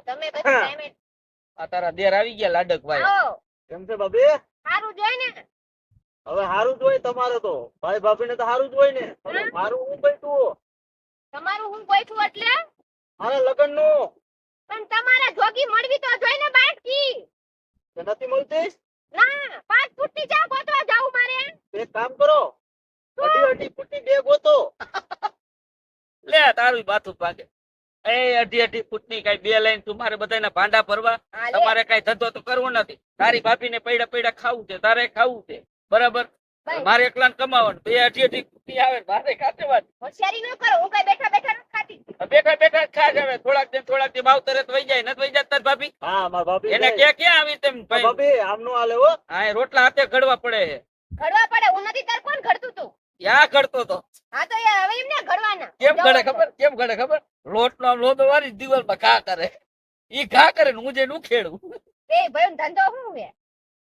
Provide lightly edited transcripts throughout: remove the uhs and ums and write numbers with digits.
તમે પછી ટાઈમે આ તારા દેર આવી ગયા લાડકભાઈ. આવો. કેમ છે ભાભી? સારું જોઈ ને. હવે હારું જ હોય તમારે તો. ભાઈ ભાભી ને તો હારું જ હોય ને. હવે મારું હું બેઠું. તમારું હું ગોઈઠું એટલે મારા લગ્ન નું પણ તમારે જોગી મળવી તો જોઈને બાટકી. નથી મળતી. ના 5 ફૂટની ચા ગોતવા જાવું મારે. એક કામ કરો, અઢી અઢી ફૂટની બે ગોતો. લે તારું બાથું પાકે. એ 2.5 ફૂટની કઈ 2 લાઈન તમારે બધાના ભાંડા ભરવા. હા, લે. તમારે કઈ ધંધો તો કરવો નથી. તારી ભાભીને પૈડા પૈડા ખાવું છે, તારે ખાવું છે, બરાબર. ભાઈ. મારે એકલાને કમાવાનું. 2.5 ફૂટની આવે ને મારે ખાતેવાન. હોશિયારી ન કરો, હું કઈ બેઠા બેઠા નથી ખાતી. બેઠા બેઠા જ ખાસ આવે. થોડાક દી માવતરે તો વહી જાય, નથી વહી જાય તાર ભાભી. હા મારા ભાભી એને જાય. ક્યાં આવી તેમ ભાઈ. ભાભી આમ નો હાલે હો. હા, એ રોટલા હાથે ઘડવા પડે છે. ઘડવા પડે, હું નથી તાર કોણ ઘડતું તું. ક્યાં ઘડતો તો? હા તો યાર હવે એમને ઘડવાના. કેમ ઘડે ખબર? કેમ ઘડે ખબર? લોટનો આમ લોટો વાળી દિવાલમાં ઘા કરે. ઈ ઘા કરે ને હું જઈને ઉખેડું. એ ભાઈ ધંધો શું હે?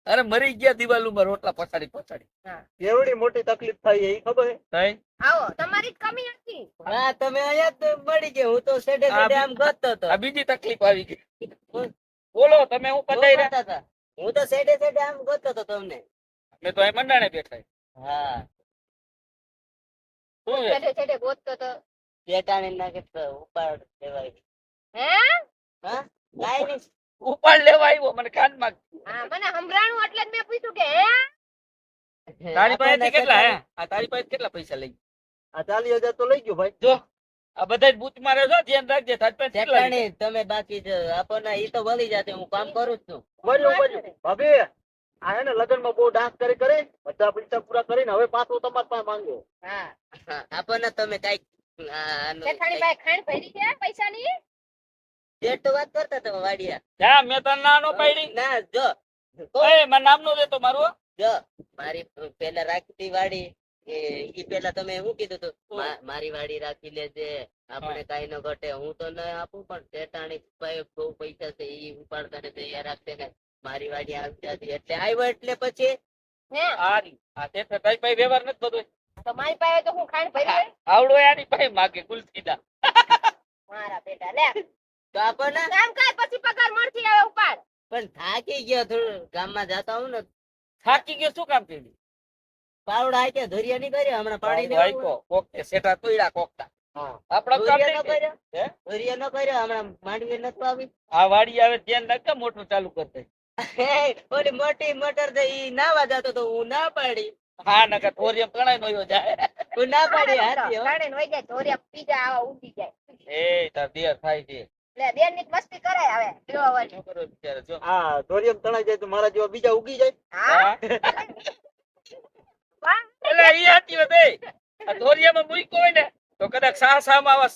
અરે મરી ગયા દિવાલુમાં રોટલા પછાડી. કેવડી મોટી તકલીફ થાય એ ખબર હે? થઈ આવો, તમારી જ કમી હતી. હા તમે અહીંયા જ મળી ગયા. હું તો સેડે સેડે આમ ગોતતો હતો. આ બીજી તકલીફ આવી ગઈ. બોલો તમે હું શું પધાર્યા? કરતા હતા? હું તો સેડે સેડે આમ ગોતતો હતો તમને. મેં તો અહીં મંડાણે બેઠા. હા શું છે? છેડે છેડે ગોતતો તો. પેટાણી નાખે તો ઉપાડ લેવાય. હે? હા કાઈ નહીં. ઉપાડ લેવા આવ્યો મને કાનમાં. હા મને સંભળાણું એટલે જ મેં પૂછ્યું કે હે? તારી પાસેથી આપણને કેટલા હે? આ તારી પાસે કેટલા પૈસા લઈ? આ 40,000 તો લઈ ગયો ભાઈ. જો આ બધા બૂચ મારે છો, ધ્યાન રાખજે. તારી પાસે કેટલા લઈ? પેટાણી તમે બાકી છે આપણને ઈ તો વળી જાતે. હું કામ કરું જ છું. બાજુ ભાભી આ હે ને લગ્ન માં બહુ ડાન્સ કરી બધા પૈસા પૂરા કરીને હવે પાછો તમારા પાસે માંગ્યો. હા હા, આપણને તમે કાંઈક જેઠાણી ભાઈ ખાંડ ભરી છે પૈસાની. જેટ તો વાત કરતા તમે વાડિયા. જા મેં તને ના નો પાડી. ના જો એ મારું નામ નો દેતો મારું. જો મારી પેલા રાખતી વાડી ઈ પેલા તમે શું કીધું તું? મારી વાડી રાખી લેજે, આપણે કાઈ ન ઘટે. હું તો ન આપું પણ ચેટાણી ભાઈ બહુ પૈસા છે ઈ ઉપાડતા ને તૈયાર રાખશે ને મારી વાડી આવી જતી એટલે આવ્યો. એટલે પછી હે આ તે તારી પાસે વ્યવહાર નથી બધો. તો મારી પાસે તો હું ખાંડ ભરી હોય. આવડો આની પાસે માગે કુલ સીધા. મારા બેટા લે તો આપણને કામ કર પછી પગાર મળતી આવે ઉપાડ. પણ થાકી ગયો થોડું. ગામમાં જતા હું ને થાકી ગયો શું કામ કર્યું? પાવડા આઈ કે ધોરિયા નહીં કર્યો હમણાં પાણી ને વાઈકો કોકતે સેટા તોડ્યા કોકતા. હા આપણા કામ ધોરિયા ન નહીં કર્યો. હે? ધોરિયા ન કર્યો હમણાં માંડવી નતો આવી. આ વાડી આવે ધ્યાન રાખજે, મોટું ચાલુ કરતે. ઓલી મોટી મોટર છે ઈ નાવા જતો તો હું ના પાડી. હા નકર થોરિયમ કણાય નયો જાય. હું ના પાડી હાથી હો. કાઢે ને વઈ જાય ધોરિયા પીજા આવા ઉડી જાય. એ તાર દેર થાય છે. લે બેન ની મસ્તી કરે હવે જો હવે. શું કરો બિચારા જો. આ ધોરિયમ તણાઈ જાય તો મારા જેવા બીજા ઉગી જાય. હા હા. વાહ એટલે ઈ હાચી વાત એ. આ ધોરિયામાં મૂક્યો હોય ને તો કદાચ સાસામાં આવા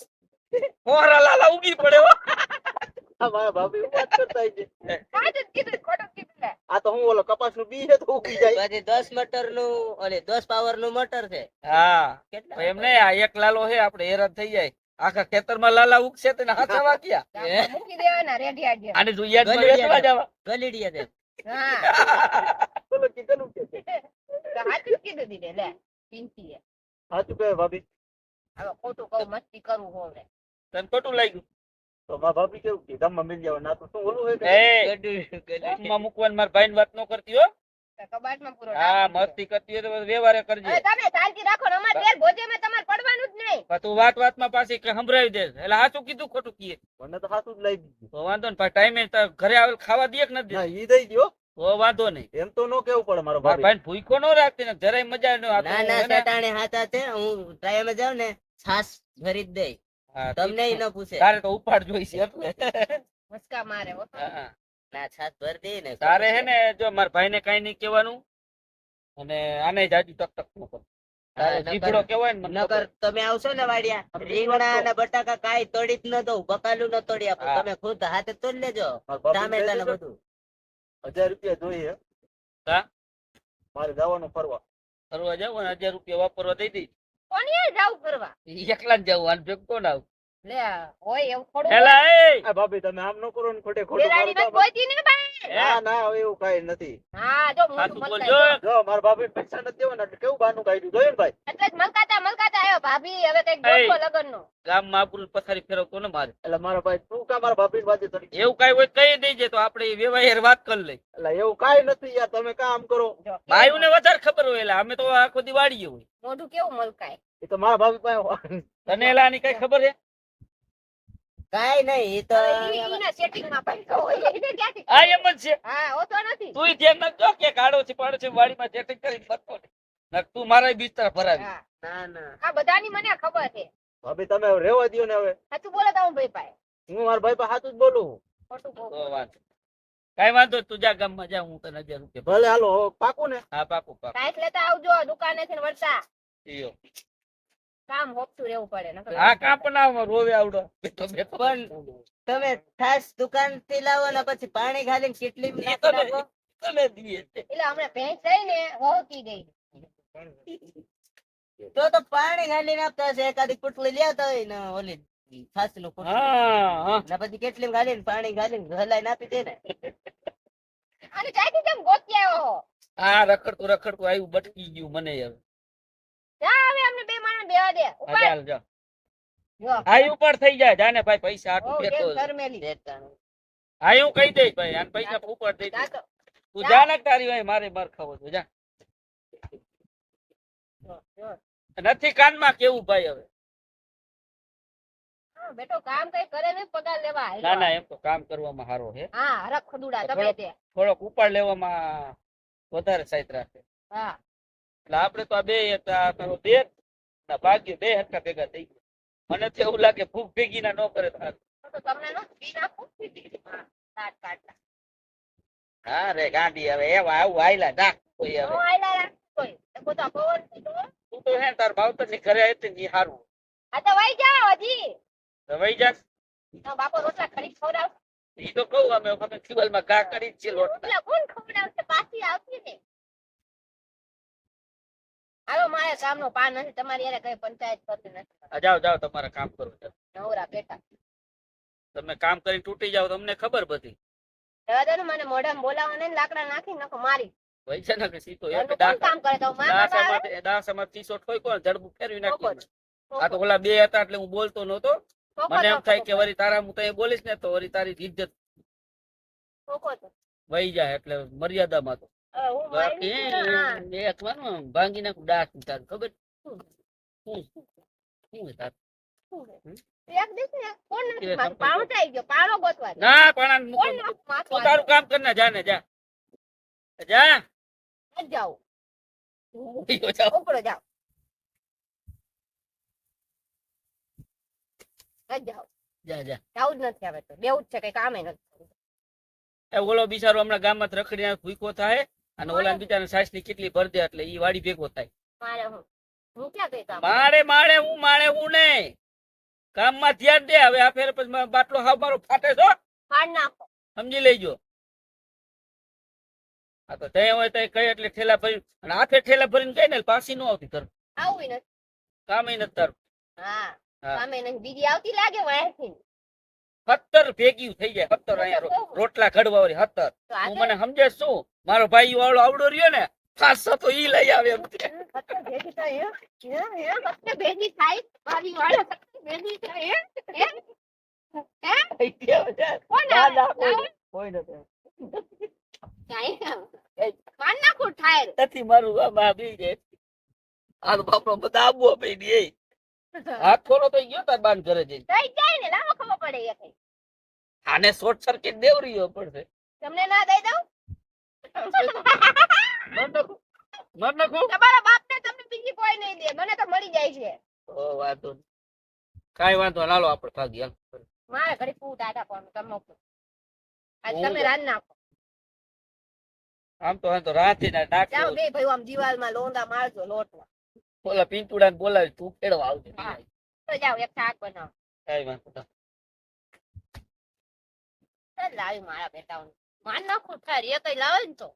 મોહરા લાલા ઉગી પડે હો. આ મારા ભાભી એવું વાત કરતા છે. સાચું જ કીધું ખોટું કીધું લે. આ તો હું ઓલો કપાસ નું બી છે તો ઉગી જાય. પછી 10 મીટર નું ઓલે 10 પાવર નું મોટર છે. હા કેટલા એમ નહીં, આ એક લાલો છે આપણે હેરાન થઈ જાય. આખા ખેતરમાં લાલા ઉગશે તો હાથા વાગ્યા. ગામમાં મૂકી દેવાના રેડી આડે. આને જો યાદમાં વેચવા જવા. ગલીડિયા છે. હા બોલો કીધેલું કે છે. તો સાચું જ કીધું દીધે લે પિંકી સાચું કહે ભાભી. હવે ખોટું કહું મસ્તી કરું હું હવે. તને ખોટું લાગ્યું? તો મારા ભાભી કેવું કે ગામમાં મિલ જાવ ના તો શું ઓલું હોય કે એ ગલીડિયા. ગામમાં મૂકવાનું મારા ભાઈને વાત ન કરતી હો. તો કબાટમાં પૂરો હા નાખી દે. મસ્તી કરતી હોય તો વ્યવહારે કરજે. હવે તમે શાંતિ રાખો ને અમારે ઘેર ભોજેમાં તમારે પડવાનું જ નહીં. પણ તું વાત વાતમાં પાછી સંભળાવી દે એટલે સાચું કીધું ખોટું કીએ મને તો સાચું જ લાગી ગયું. તો વાંધો ને ટાઈમે ઘરે આવેલ ખાવા દે કે નથી ના ઈ દઈ ગયો. તો વાંધો નહીં. એમ તો નો કેવું પડે મારો મારા ભાભી. ભાઈને ભૂખો ન રાખતી ને જરાય મજા ન આવતી. ના ના સેટાણે હાથા છે. હું ટાઈમે જાઉં ને છાસ ભરી જ દઈ. હા, તમને ઈ ન પૂછે. તારે તો ઉપાડ જોઈશે એટલે. મસ્કા મારે હો. હા. ના છાસ ભરી દઈ ને. તારે હે ને જો મારા ભાઈને કઈ નહીં કહેવાનું અને આને જાજુ ટક ટક નો કર. તારે નકર- જીભડો કહેવાય ને મને નકર તમે આવશો ને વાડિયા રીંગણા અને બટાકા કાઈ તોડી જ ન દઉં. બકાલું ન તોડી આપું. હા. તમે ખુદ હાથે તોડી લેજો. મારા ભાભી ટામેટા ને કહે છે બધું. 1000 રૂપિયા જોઈએ. હા? મારે જવાનું ફરવા. ફરવા જાવ ને 1000 રૂપિયા વાપરવા દઈ દઈ. કોની જાવ કરવા એકલા જ જવું આને ભેગું કોણ આવું? લે હોય એવું થોડું એલા એ આ ભાભી તમે આમ ન કરો ને ખોટે ખોટું બેરાડી મારું નથી ગોતી ને ભાઈ ના ના હવે એવું કઈ નથી. હા જો સાચું મોઢું બોલજો. મલકાય. જો મારા ભાભી પૈસા નથી દેવાના એટલે કેવું બહાનું કાઢ્યું જોયું ને ભાઈ. એટલે જ મલકાતા મલકાતા આવ્યો ભાભી હવે કઈક એય. ગોઠવો લગનનો. ગામમાં આપણું પથારી ફેરવતો ને મારે એટલે મારા ભાઈ તું કા મારા ભાભી વાજે ચડી? એવું કઈ હોય તો કહી દેજે તો આપણે વ્યવહાર વાત કરી લઈ. એટલે એવું કઈ નથી યાર, તમે કામ કરો. જો, બાયુને વધારે ખબર હોય એટલે અમે તો આખો દી વાળીએ હોય. મોઢું કેવું મલકાય. એ તો મારા ભાભી પાસે તને એલા આની કઈ ખબર છે? કાઈ નહીં ઈ તો હવે ઈના સેટિંગમાં પૈસા હોય એને ક્યાંથી આ એમ જ છે. હા હોતો નથી. તુંય ધ્યાન નાખજો કે કાઢો છે પાડો છે વાડીમાં સેટિંગ કરીને ફરતો નહીં. નક તું મારા બિસ્તરા ભરાવી. હા ના ના આ બધાની મને ખબર છે. ભાભી તમે હવે રહેવા દ્યો ને હવે. સાચું બોલે તો હું ભાઈ પાસે હું મારા ભાઈ પાસે સાચું જ બોલું. ખોટું કહું. તો વાંધો. કાંઈ વાંધો નહીં, તું જા ગામમાં જા, હું તને 1000 રૂપિયા ભલે હાલો હવે પાકું ને. હા પાકું પાકું. કાંઈક લેતા આવજો દુકાને થી વળતા ઈયો. કામ હોપતું રહેવું પડે નકર આ કાં પણ આમાં રોવે આવડો બેઠો બેઠો. પણ તમે ખાસ દુકાન થી લાવો ને પછી પાણી ઘાલીને કેટલી એ તને દીએ છે. એટલે હમણાં ભેંસ થઈ ને હોકી ગઈ. તો પાણી ઘાલીને આપતા હશે એકાદી પુટલી લેતા હોય ને ઓલી છાસ નું પુટલું હા હા. ને પછી કેટલી ઘાલીને પાણી ઘાલીને હલાઈને આપી દે ને અને ક્યાંથી કેમ ગોતી આવ્યો હો? આ રખડતું રખડતું આવ્યું બટકી ગયું મને હવે. જા હવે અમને બે માણસ બેવા દે હા, ઉપર ચાલ જા. જો આ ઉપર થઈ જાય જાને ભાઈ પૈસા હો આટલું કેમ દેતો. શરમેલી. દેતાનું. હા હું કહી દઈશ ભાઈ આને પૈસા ઉપર દઈ જા દઈશ. તો. તું જા ને તારી ભાઈ મારે માર ખાવો છે જા. જો, જો. નથી કાનમાં કેવું ભાઈ હવે. હા, બેટો કામ કઈ કરે ને પગાર લેવા ના હાલ્યો. ના એમ તો કામ કરવામાં સારો છે. હા હરખ ખુદુડા તમે થોડોક- તે થોડોક ઉપાડ લેવામાં વધારે સાઈડ રાખે. હા એટલે આપણે તો આ બે હતા તારો દેર ના ભાગ્ય બે હટકા ભેગા થઈ ગયા. મને તો એવું લાગે ભૂખ ભેગી ના ન કરે તો તો તમને નો પી નાખું હા કાટ કાટ હા રે ગાંડી હવે એવા આવું આયલા નાખ કોઈ નો હવે. આયલા રાખ કોઈ એ પોતા પવન પીધો તું તો હે તાર ભાવતર ની ઘરે હતી ને ઈ હારું. આ તો વઈ જાઓ હજી તો વઈ જા. તારો બાપો રોટલા ખરીદ ખવડાવ ઈ તો કહું અમે ખીવલમાં ઘા કરી જ છે લોટ. રોટલા કોણ ખવડાવશે પાછી આવતી ને હાલો મારે કામનો પાન નથી તમારી યારે કઈ પંચાયત કરતી નથી જાઓ જાઓ તમારે કામ કરવું છે. નવરા બેટા તમે કામ કરી તૂટી જાવ તમને ખબર બધી. જવા દે ને મને મોઢામાં બોલાવા નહીં લાકડા નાખી નાખો મારી પૈસા ના કે સીધો એક ઘરનું કોણ કામ કરે તો માં બાપા આવે? દાસામાં 30 ઠોઈ કોણ જડબું ફેરવી ઠોકો નાખ્યું. જ. આ તો ઓલા બે હતા એટલે હું બોલતો નહોતો. ઠોકો મને જ, એમ થાય કે ઠોકો જ. વળી તારા હું તઈ બોલીશ ને તો વળી તારી ઇજ્જત ઠોકો જ. વહી જાય એટલે મર્યાદામાં તો. હવે હું મારી બાકી નથી, હા. એક વાનું ભાંગી નાખું દાંત તારું ખબર શું તારું? એક દિવસ ને કોણ નથી એ મારું સંપર્ક. પાવડો આવી ગયો પાવડો ગોતવા દે. ના પણ કોણ નથી માથું તું તારું કામ કર ને જા ને જા જા. જ જાઉં ઊભી હો જાઓ. ઉપડો જાઓ જ જાઓ જા જા. જાવું જ નથી હવે તો બેવું જ છે કઈ કામે નથી એ ઓલો બિચારો હમણાં ગામમાં રખડીને ભૂખો થાય અને ઓલા બિચારા સાસ ની કેટલી ભર દે એટલે ઈ વાડી ભેગો થાય. મારે હું ક્યાં કઈ કામ માળે હું નહીં કામમાં ધ્યાન દે. હવે આ ફેર પછી બાટલો હાવ મારો ફાટે છો ફાડ નાખો સમજી લેજો. આ તો ત્યાં હોય ત્યાં કઈ એટલે ઠેલા ભરી અને હાથે ઠેલા ભરીને કઈ ને પાછી નો આવતી ઘર આવું નથી કામ નથી તારું. હા હા. કામે નથી બીજી આવતી લાગે વાયથી 17 ભેગી થઈ જાય 17 અહીંયા રોટલા ઘડવા વાળી 17. તો તું આજે મને સમજે શું મારો ભાઈ વાળો આવડો રહ્યો ને ખાસો તો ઈ લઈ આવે એમ છે. સત્તર ભેગી થાય સત્તર ભેગી થાય મારી વાળા સત્તર ભેગી થાય કોણ આવે? આવે? કોઈ નથી. કાંઈ પાન નાખું ઠાયર નથી મારું આમાં બી જાય. આ તો બાપડો બધા આબુ પડી એ હાથ થોડો તો ગયો તાર બાન ઘરે જઈને. થઈ જાય ને લાવો ખબર પડે એ કઈ આને શોર્ટ સર્કિટ દેવરીઓ પડશે. તમને ના દઈ દઉં મર નાખું. તમારા બાપ ને તમને બીજી કોઈ નહીં દે મને તો મળી જાય છે ઓ વાંધો નહીં. કાંઈ વાંધો નહીં. હાલો આપણે ભાગી હાલ. મારે ઘડી ફૂટ આટા પણ તમે આજ હું તમે રાન નાખો આમ તો રાતે ના જાઓ નાખ્યો. બે ભાઈ આમ દિવાલમાં લોંદા મારજો લોટમાં ઓલા પિંતુડા ને બોલાવી તું ખેડવા આવજે. હા. તો જાઓ એક શાક બનાવો કાંઈ વાંધો નહીં. ચાલ લાવી મારા બેટાઓને માન નાખું ઠાર એ કઈ લાવે ને તો